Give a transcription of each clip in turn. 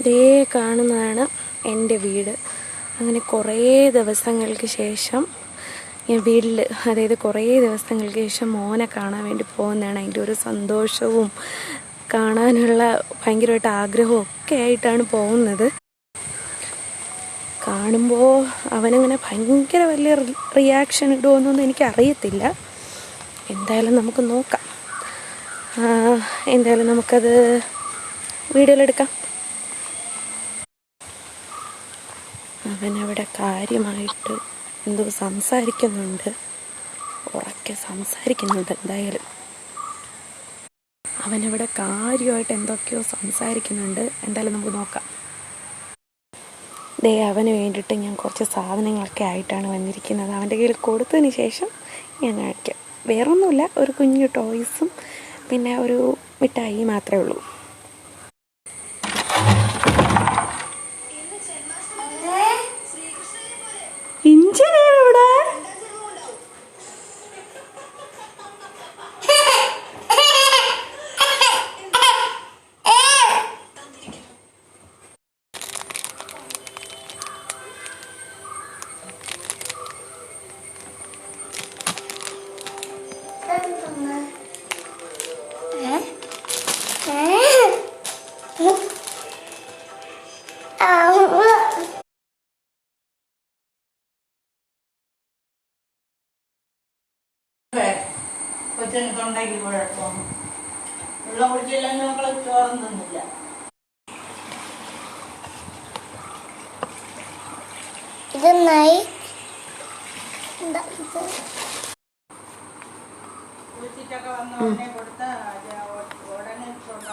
ദേ കാണുന്നതാണ് എൻ്റെ വീട്. അങ്ങനെ കുറേ ദിവസങ്ങൾക്ക് ശേഷം ഞാൻ വീട്ടിൽ, അതായത് കുറേ ദിവസങ്ങൾക്ക് ശേഷം മോനെ കാണാൻ വേണ്ടി പോകുന്നതാണ്. അതിൻ്റെ ഒരു സന്തോഷവും കാണാനുള്ള ഭയങ്കരമായിട്ട് ആഗ്രഹവും ഒക്കെ ആയിട്ടാണ് പോകുന്നത്. കാണുമ്പോൾ അവനങ്ങനെ ഭയങ്കര വലിയ റിയാക്ഷൻ ഇടുമോയെന്നൊന്നും എനിക്കറിയത്തില്ല. എന്തായാലും നമുക്ക് നോക്കാം. എന്തായാലും നമുക്കത് വീഡിയോയിലെടുക്കാം. അവനവിടെ കാര്യമായിട്ട് എന്തോ സംസാരിക്കുന്നുണ്ട്, ഉറക്കെ സംസാരിക്കുന്നുണ്ട്. എന്തായാലും അവനവിടെ കാര്യമായിട്ട് എന്തൊക്കെയോ സംസാരിക്കുന്നുണ്ട്. എന്തായാലും നമുക്ക് നോക്കാം. ദേ അവന് വേണ്ടിയിട്ട് ഞാൻ കുറച്ച് സാധനങ്ങളൊക്കെ ആയിട്ടാണ് വന്നിരിക്കുന്നത്. അവൻ്റെ കയ്യിൽ കൊടുത്തതിന് ശേഷം ഞാൻ കാണിക്കാം. വേറൊന്നുമില്ല, ഒരു കുഞ്ഞു ടോയ്സും പിന്നെ ഒരു മിഠായി മാത്രമേ ഉള്ളൂ. ഇഞ്ചിനാണ് ഇവിടെ. കൊച്ചിന് തൊണ്ടയ്ക്ക് കുഴപ്പം, വെള്ളം കുടിച്ചില്ലെങ്കിൽ മക്കള് ചോറും തിന്നില്ല. കുളിച്ചിട്ടൊക്കെ വന്ന് ഉടനെ കൊടുത്ത ഉടനെ തൊണ്ട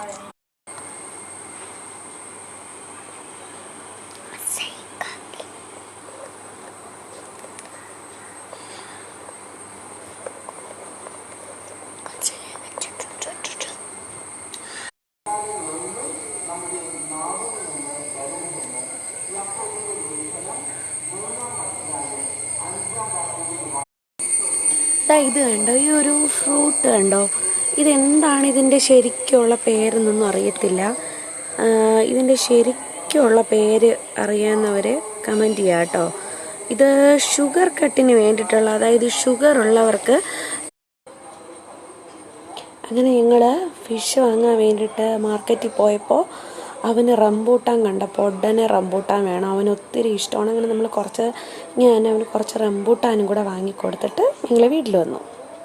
ഇത് കണ്ടോ, ഈ ഒരു ഫ്രൂട്ട് കണ്ടോ, ഇതെന്താണ് ഇതിൻ്റെ ശരിക്കുള്ള പേരെന്നൊന്നും അറിയത്തില്ല. ഇതിൻ്റെ ശരിക്കുള്ള പേര് അറിയാവുന്നവർ കമൻറ്റ് ചെയ്യുക കേട്ടോ. ഇത് ഷുഗർ കട്ടിന് വേണ്ടിയിട്ടുള്ള, അതായത് ഷുഗർ ഉള്ളവർക്ക്. അങ്ങനെ ഞങ്ങൾ ഫിഷ് വാങ്ങാൻ വേണ്ടിയിട്ട് മാർക്കറ്റിൽ പോയപ്പോൾ അവന് റംബൂട്ടാൻ കണ്ടപ്പോൾ ഉടനെ റംബൂട്ടാൻ വേണം. അവന് ഒത്തിരി ഇഷ്ടമാണ്. അങ്ങനെ നമ്മൾ അവന് കുറച്ച് റംബൂട്ടാനും കൂടെ വാങ്ങിക്കൊടുത്തിട്ട് ഞങ്ങൾ വീട്ടിൽ വന്നു.